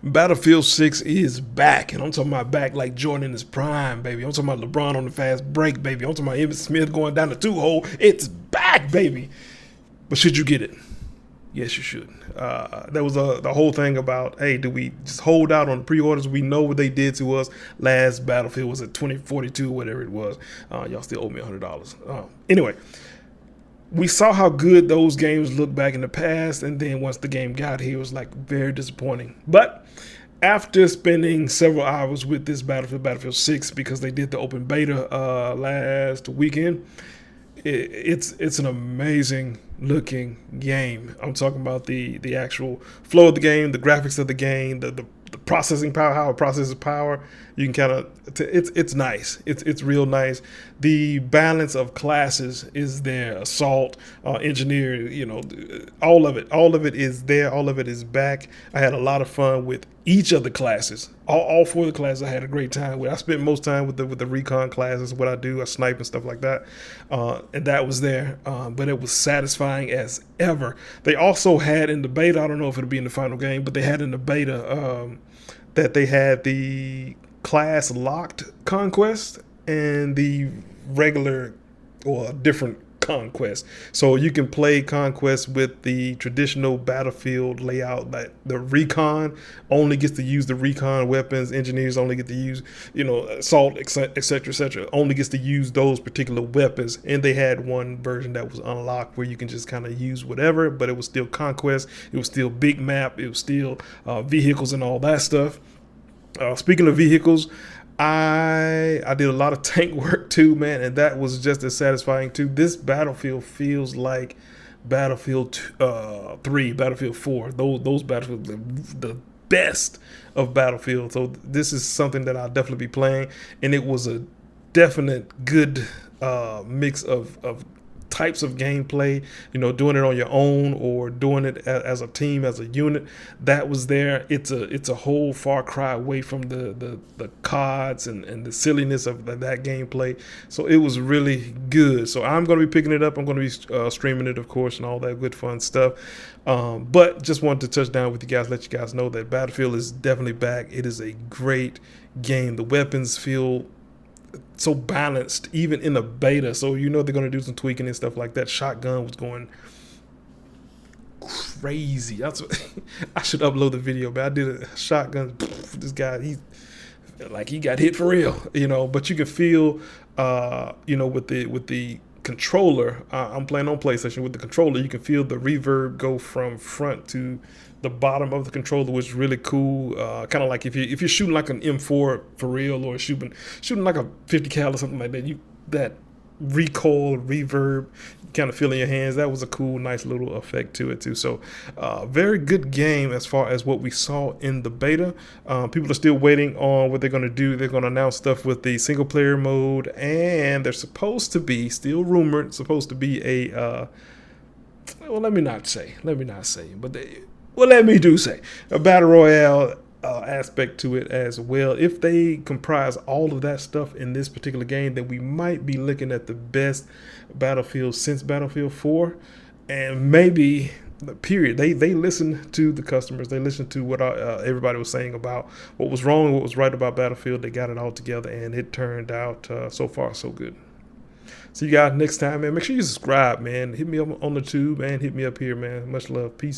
Battlefield 6 is back, and I'm talking about back like Jordan in his prime, baby. I'm talking about LeBron on the fast break, baby. I'm talking about Emmitt Smith going down the two-hole. It's back, baby. But should you get it? Yes, you should. There was the whole thing about, hey, do we just hold out on the pre-orders? We know what they did to us. Last Battlefield was at 2042, whatever it was. Y'all still owe me $100. Anyway, we saw how good those games looked back in the past, and then once the game got here, it was like very disappointing. But after spending several hours with this Battlefield 6, because they did the open beta last weekend, it's an amazing looking game. I'm talking about the actual flow of the game, the graphics of the game, the processing power, how it processes power. You can kind of it's nice. It's real nice. The balance of classes is there. Assault, engineer, all of it is there. All of it is back. I had a lot of fun with each of the classes. All four of the classes I had a great time with. I spent most time with the recon classes. What I do, I snipe and stuff like that, and that was there. But it was satisfying as ever. They also had in the beta, I don't know if it'll be in the final game, but they had in the beta that they had the class locked conquest and the regular or different conquest. So you can play conquest with the traditional battlefield layout. That the recon only gets to use the recon weapons. Engineers only get to use, assault, etc., only gets to use those particular weapons. And they had one version that was unlocked where you can just kind of use whatever, but it was still conquest. It was still big map. It was still vehicles and all that stuff. Speaking of vehicles, I did a lot of tank work too, man, and that was just as satisfying too. This Battlefield feels like Battlefield 3, Battlefield 4. Those Battlefield, the best of Battlefield. So this is something that I'll definitely be playing, and it was a definite good mix of types of gameplay, doing it on your own or doing it as a team, as a unit. That was there. It's a whole far cry away from the CODs and the silliness of that gameplay. So it was really good. So I'm going to be picking it up. I'm going to be streaming it, of course, and all that good fun stuff. But just wanted to touch down with you guys, let you guys know that Battlefield is definitely back. It is a great game. The weapons feel so balanced, even in the beta. So they're going to do some tweaking and stuff like that. Shotgun was going crazy. That's what, I should upload the video, but I did a shotgun. This guy, he got hit for real, But you can feel, with the controller. I'm playing on PlayStation with the controller. You can feel the reverb go from front to the bottom of the controller, which is really cool. Kind of like if you're shooting like an M4 for real, or shooting like a 50 cal or something like that, that recoil reverb kind of feel in your hands. That was a cool, nice little effect to it too. So very good game as far as what we saw in the beta. People are still waiting on what they're going to do. They're going to announce stuff with the single player mode, and they're supposed to be, still rumored, supposed to be a let me not say, but let me do say a battle royale aspect to it as well. If they comprise all of that stuff in this particular game, then we might be looking at the best Battlefield since Battlefield 4, and maybe period. They listened to the customers. They listened to what everybody was saying about what was wrong and what was right about Battlefield. They got it all together, and it turned out so far so good. See you guys next time, man. Make sure you subscribe, man. Hit me up on the tube, man. Hit me up here, man. Much love. Peace.